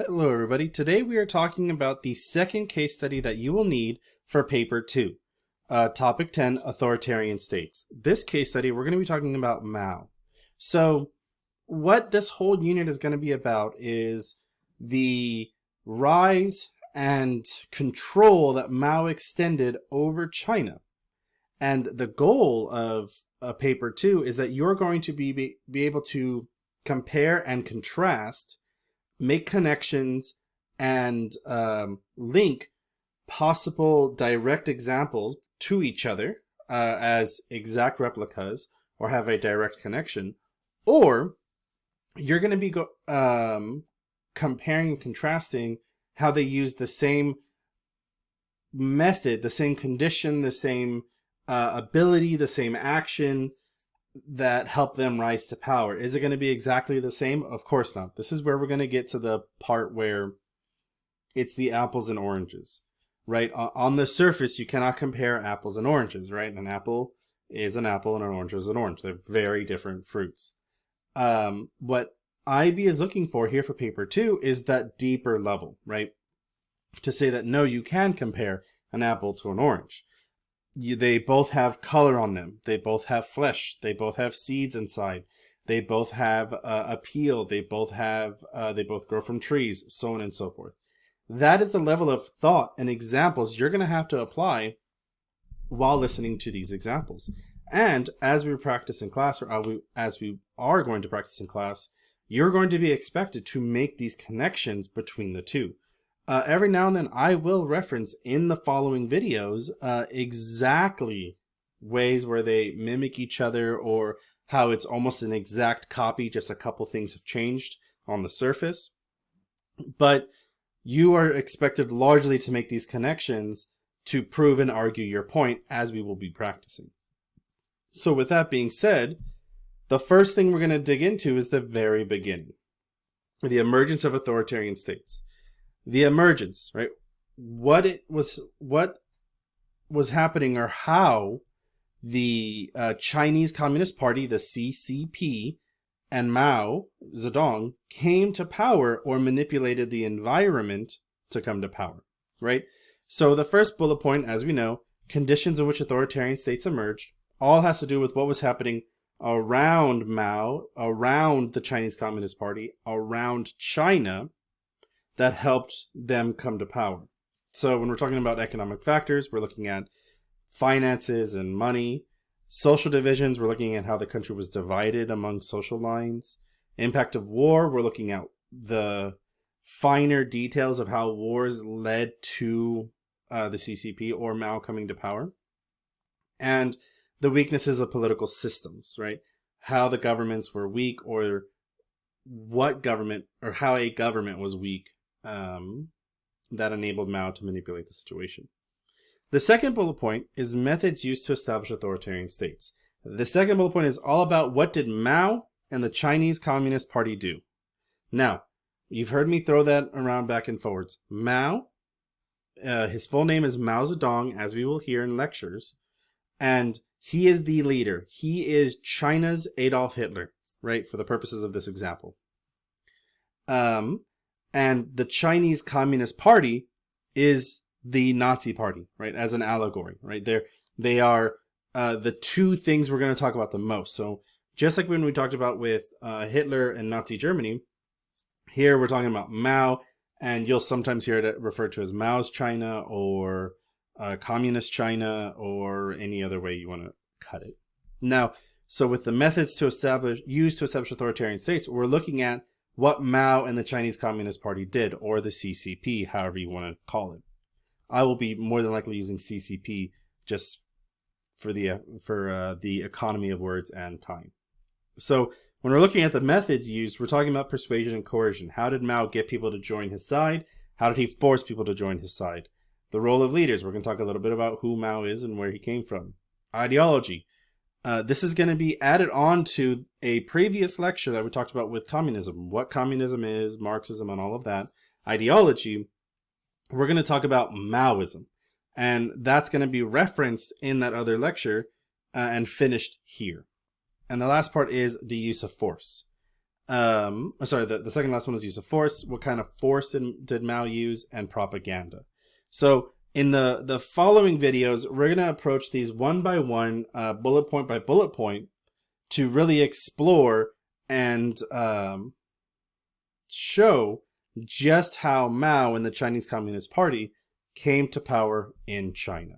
Hello everybody. Today we are talking about the second case study that you will need for paper 2. Topic 10, Authoritarian States. This case study we're going to be talking about Mao. So what this whole unit is going to be about is the rise and control that Mao extended over China. And the goal of paper 2 is that you're going to be able to compare and contrast, make connections, and link possible direct examples to each other as exact replicas or have a direct connection, or you're going to be comparing and contrasting how they use the same method, the same condition, the same ability, the same action that help them rise to power. Is it going to be exactly the same? Of course not. This is where we're going to get to the part where it's the apples and oranges, right? On the surface, you cannot compare apples and oranges, right? An apple is an apple and an orange is an orange. They're very different fruits. What IB is looking for here for paper 2 is that deeper level, right? To say that no, you can compare an apple to an orange. They both have color on them. They both have flesh. They both have seeds inside. They both have a peel. They both grow from trees, so on and so forth. That is the level of thought and examples you're going to have to apply while listening to these examples. And as we practice in class, or as we are going to practice in class, you're going to be expected to make these connections between the two. Every now and then I will reference in the following videos exactly ways where they mimic each other, or how it's almost an exact copy, just a couple things have changed on the surface. But you are expected largely to make these connections to prove and argue your point as we will be practicing. So with that being said, the first thing we're going to dig into is the very beginning, the emergence of authoritarian states. The emergence, right? What was happening, or how the Chinese Communist Party, the CCP, and Mao Zedong came to power or manipulated the environment to come to power, right? So the first bullet point, as we know, conditions in which authoritarian states emerged, all has to do with what was happening around Mao, around the Chinese Communist Party, around China, that helped them come to power. So when we're talking about economic factors, we're looking at finances and money. Social divisions, we're looking at how the country was divided among social lines. Impact of war, we're looking at the finer details of how wars led to the CCP or Mao coming to power. And the weaknesses of political systems, right? How the governments were weak, or what government, or how a government was weak that enabled Mao to manipulate the situation. The second bullet point is methods used to establish authoritarian states. The second bullet point is all about what did Mao and the Chinese Communist Party do. Now, you've heard me throw that around back and forwards. Mao, his full name is Mao Zedong, as we will hear in lectures, and he is the leader. He is China's Adolf Hitler, right, for the purposes of this example. And the Chinese Communist Party is the Nazi Party, right, as an allegory, right? They are the two things we're going to talk about the most. So just like when we talked about with Hitler and Nazi Germany, here we're talking about Mao, and you'll sometimes hear it referred to as Mao's China, or Communist China, or any other way you want to cut it. Now, so with the methods used to establish authoritarian states, we're looking at what Mao and the Chinese Communist Party did, or the CCP, however you want to call it. I will be more than likely using CCP just for the economy of words and time. So when we're looking at the methods used, we're talking about persuasion and coercion. How did Mao get people to join his side? How did he force people to join his side? The role of leaders. We're going to talk a little bit about who Mao is and where he came from. Ideology. This is going to be added on to a previous lecture that we talked about with communism. What communism is, Marxism, and all of that. Ideology. We're going to talk about Maoism. And that's going to be referenced in that other lecture and finished here. And the last part is the use of force. The second last one was use of force. What kind of force did Mao use? And propaganda. So in the following videos, we're going to approach these one by one, bullet point by bullet point, to really explore and show just how Mao and the Chinese Communist Party came to power in China.